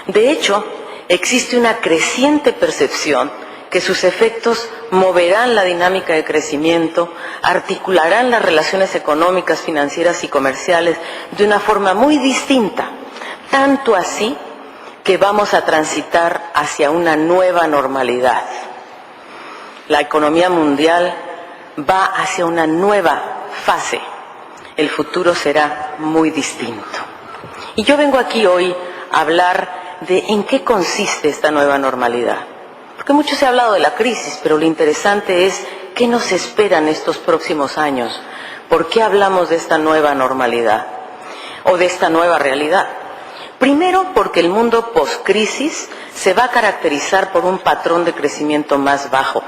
De hecho, existe una creciente percepción que sus efectos moverán la dinámica de crecimiento, articularán las relaciones económicas, financieras y comerciales de una forma muy distinta, tanto así que vamos a transitar hacia una nueva normalidad. La economía mundial va hacia una nueva fase. El futuro será muy distinto. Y yo vengo aquí hoy a hablar de en qué consiste esta nueva normalidad. Porque mucho se ha hablado de la crisis, pero lo interesante es qué nos espera en estos próximos años. ¿Por qué hablamos de esta nueva normalidad o de esta nueva realidad? Primero, porque el mundo post-crisis se va a caracterizar por un patrón de crecimiento más bajo.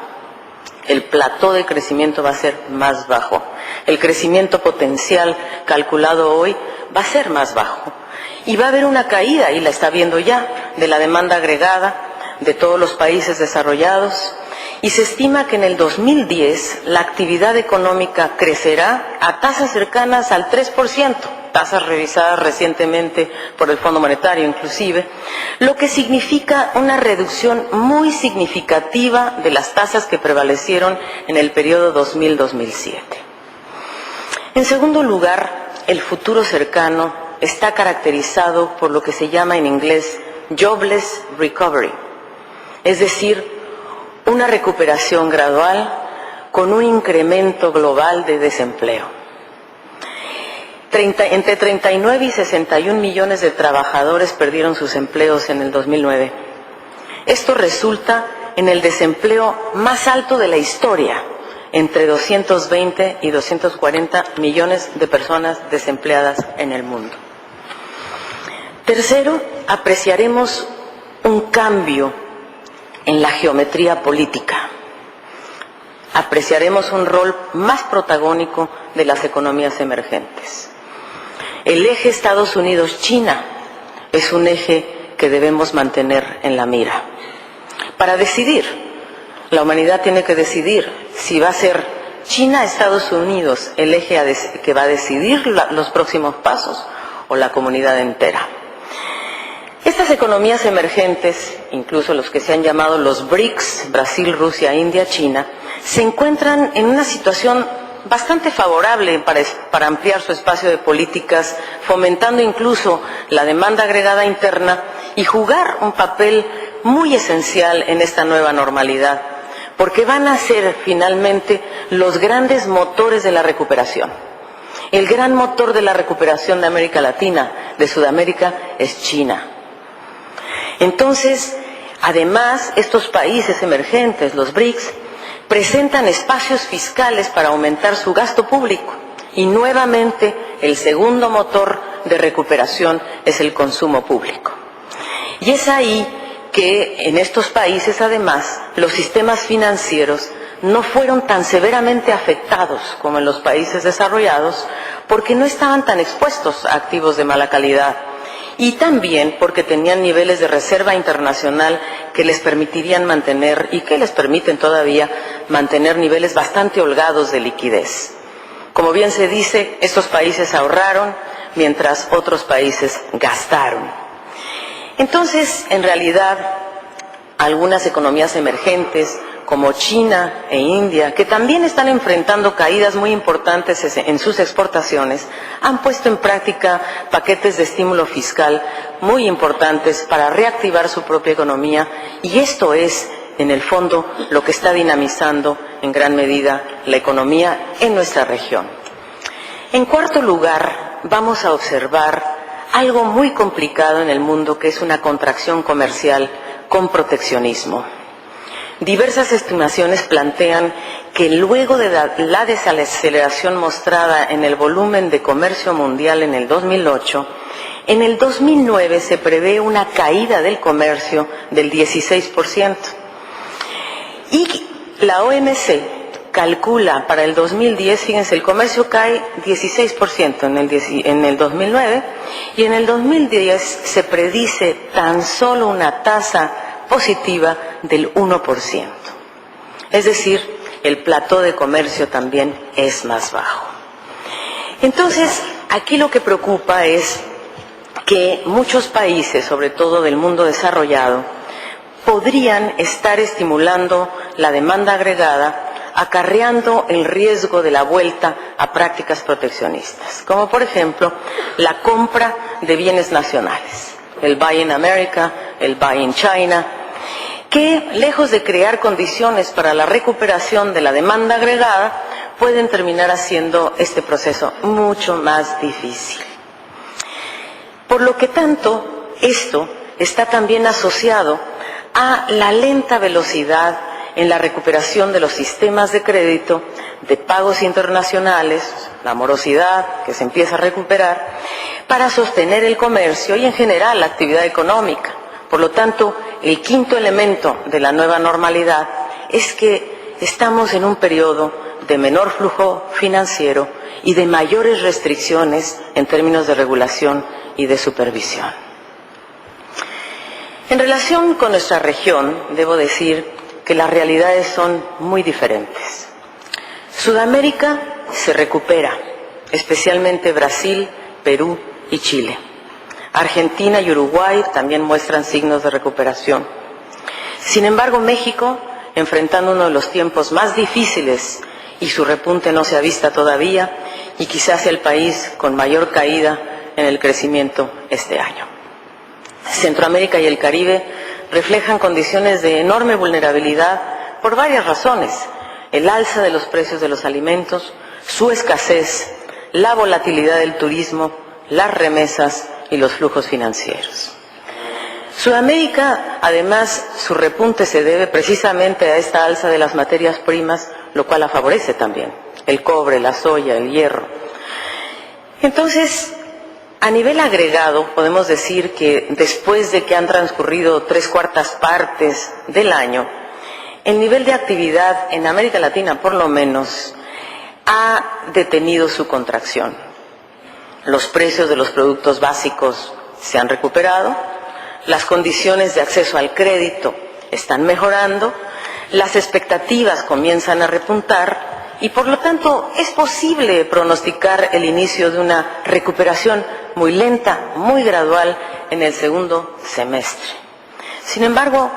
El plató de crecimiento va a ser más bajo. El crecimiento potencial calculado hoy va a ser más bajo. Y va a haber una caída, y la está viendo ya, de la demanda agregada de todos los países desarrollados. Y se estima que en el 2010 la actividad económica crecerá a tasas cercanas al 3%, tasas revisadas recientemente por el Fondo Monetario inclusive, lo que significa una reducción muy significativa de las tasas que prevalecieron en el periodo 2000-2007. En segundo lugar, el futuro cercano está caracterizado por lo que se llama en inglés jobless recovery, es decir, una recuperación gradual con un incremento global de desempleo. Entre 39 y 61 millones de trabajadores perdieron sus empleos en el 2009. Esto resulta en el desempleo más alto de la historia, entre 220 y 240 millones de personas desempleadas en el mundo. Tercero, apreciaremos un cambio en la geometría política. Apreciaremos un rol más protagónico de las economías emergentes. El eje Estados Unidos-China es un eje que debemos mantener en la mira. Para decidir, la humanidad tiene que decidir si va a ser China-Estados Unidos el eje que va a decidir los próximos pasos o la comunidad entera. Estas economías emergentes, incluso los que se han llamado los BRICS, Brasil, Rusia, India, China, se encuentran en una situación bastante favorable para ampliar su espacio de políticas, fomentando incluso la demanda agregada interna y jugar un papel muy esencial en esta nueva normalidad, porque van a ser finalmente los grandes motores de la recuperación. El gran motor de la recuperación de América Latina, de Sudamérica, es China. Entonces, además, estos países emergentes, los BRICS, presentan espacios fiscales para aumentar su gasto público y nuevamente el segundo motor de recuperación es el consumo público. Y es ahí que en estos países, además, los sistemas financieros no fueron tan severamente afectados como en los países desarrollados porque no estaban tan expuestos a activos de mala calidad. Y también porque tenían niveles de reserva internacional que les permitirían mantener, y que les permiten todavía, mantener niveles bastante holgados de liquidez. Como bien se dice, estos países ahorraron mientras otros países gastaron. Entonces, en realidad, algunas economías emergentes, como China e India, que también están enfrentando caídas muy importantes en sus exportaciones, han puesto en práctica paquetes de estímulo fiscal muy importantes para reactivar su propia economía, y esto es, en el fondo, lo que está dinamizando en gran medida la economía en nuestra región. En cuarto lugar, vamos a observar algo muy complicado en el mundo, que es una contracción comercial con proteccionismo. Diversas estimaciones plantean que luego de la desaceleración mostrada en el volumen de comercio mundial en el 2008, en el 2009 se prevé una caída del comercio del 16%. Y la OMC calcula para el 2010, fíjense, el comercio cae 16% en el 2009, y en el 2010 se predice tan solo una tasa positiva del 1%. Es decir, el plató de comercio también es más bajo. Entonces, aquí lo que preocupa es que muchos países, sobre todo del mundo desarrollado, podrían estar estimulando la demanda agregada, acarreando el riesgo de la vuelta a prácticas proteccionistas, como por ejemplo la compra de bienes nacionales, el Buy in America, el Buy in China, que lejos de crear condiciones para la recuperación de la demanda agregada, pueden terminar haciendo este proceso mucho más difícil. Por lo que tanto, esto está también asociado a la lenta velocidad en la recuperación de los sistemas de crédito, de pagos internacionales, la morosidad que se empieza a recuperar, para sostener el comercio y en general la actividad económica. Por lo tanto, el quinto elemento de la nueva normalidad es que estamos en un periodo de menor flujo financiero y de mayores restricciones en términos de regulación y de supervisión. En relación con nuestra región, debo decir que las realidades son muy diferentes. Sudamérica se recupera, especialmente Brasil, Perú y Chile. Argentina y Uruguay también muestran signos de recuperación. Sin embargo, México, enfrentando uno de los tiempos más difíciles y su repunte no se ha visto todavía, y quizás sea el país con mayor caída en el crecimiento este año. Centroamérica y el Caribe reflejan condiciones de enorme vulnerabilidad por varias razones: el alza de los precios de los alimentos, su escasez, la volatilidad del turismo, las remesas y los flujos financieros. Sudamérica, además, su repunte se debe precisamente a esta alza de las materias primas, lo cual la favorece también: el cobre, la soya, el hierro. Entonces, a nivel agregado, podemos decir que después de que han transcurrido 3/4 partes del año, el nivel de actividad en América Latina, por lo menos, ha detenido su contracción. Los precios de los productos básicos se han recuperado, las condiciones de acceso al crédito están mejorando, las expectativas comienzan a repuntar y, por lo tanto, es posible pronosticar el inicio de una recuperación muy lenta, muy gradual en el segundo semestre. Sin embargo,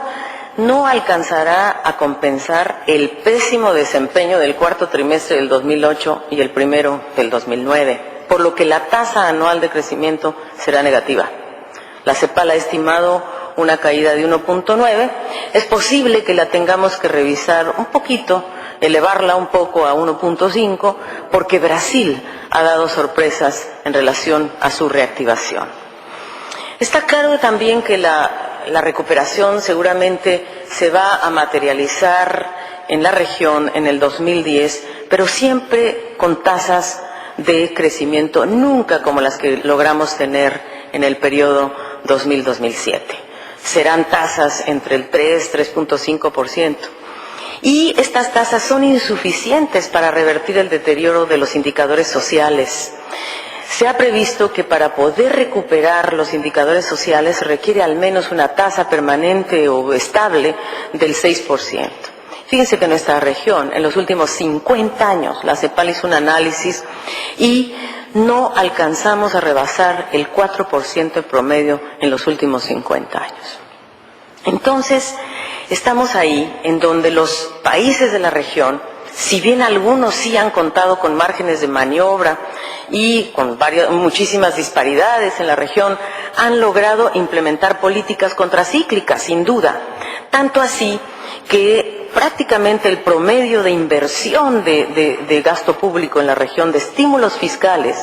no alcanzará a compensar el pésimo desempeño del cuarto trimestre del 2008 y el primero del 2009, por lo que la tasa anual de crecimiento será negativa. La CEPAL ha estimado una caída de 1.9, es posible que la tengamos que revisar un poquito, elevarla un poco a 1.5, porque Brasil ha dado sorpresas en relación a su reactivación. Está claro también que la recuperación seguramente se va a materializar en la región en el 2010, pero siempre con tasas de crecimiento nunca como las que logramos tener en el periodo 2000-2007. Serán tasas entre el 3.5%. Y estas tasas son insuficientes para revertir el deterioro de los indicadores sociales. Se ha previsto que para poder recuperar los indicadores sociales se requiere al menos una tasa permanente o estable del 6%. Fíjense que en nuestra región, en los últimos 50 años, la CEPAL hizo un análisis y no alcanzamos a rebasar el 4% en promedio en los últimos 50 años. Entonces, estamos ahí en donde los países de la región, si bien algunos sí han contado con márgenes de maniobra y con muchísimas disparidades en la región, han logrado implementar políticas contracíclicas, sin duda. Tanto así que prácticamente el promedio de inversión de gasto público en la región, de estímulos fiscales,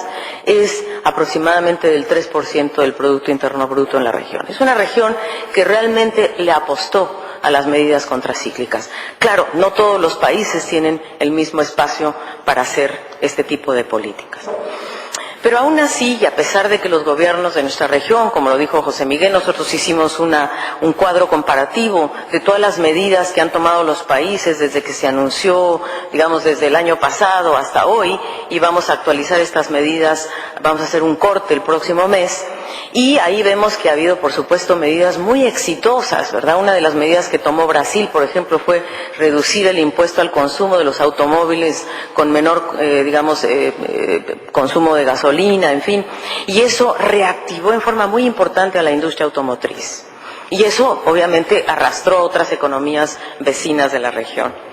es aproximadamente del 3% del Producto Interno Bruto en la región. Es una región que realmente le apostó a las medidas contracíclicas. Claro, no todos los países tienen el mismo espacio para hacer este tipo de políticas. Pero aún así, y a pesar de que los gobiernos de nuestra región, como lo dijo José Miguel, nosotros hicimos un cuadro comparativo de todas las medidas que han tomado los países desde que se anunció, digamos, desde el año pasado hasta hoy, y vamos a actualizar estas medidas, vamos a hacer un corte el próximo mes. y ahí vemos que ha habido, por supuesto, medidas muy exitosas, ¿verdad? Una de las medidas que tomó Brasil, por ejemplo, fue reducir el impuesto al consumo de los automóviles con menor, consumo de gasolina, en fin, y eso reactivó en forma muy importante a la industria automotriz. Y eso, obviamente, arrastró otras economías vecinas de la región.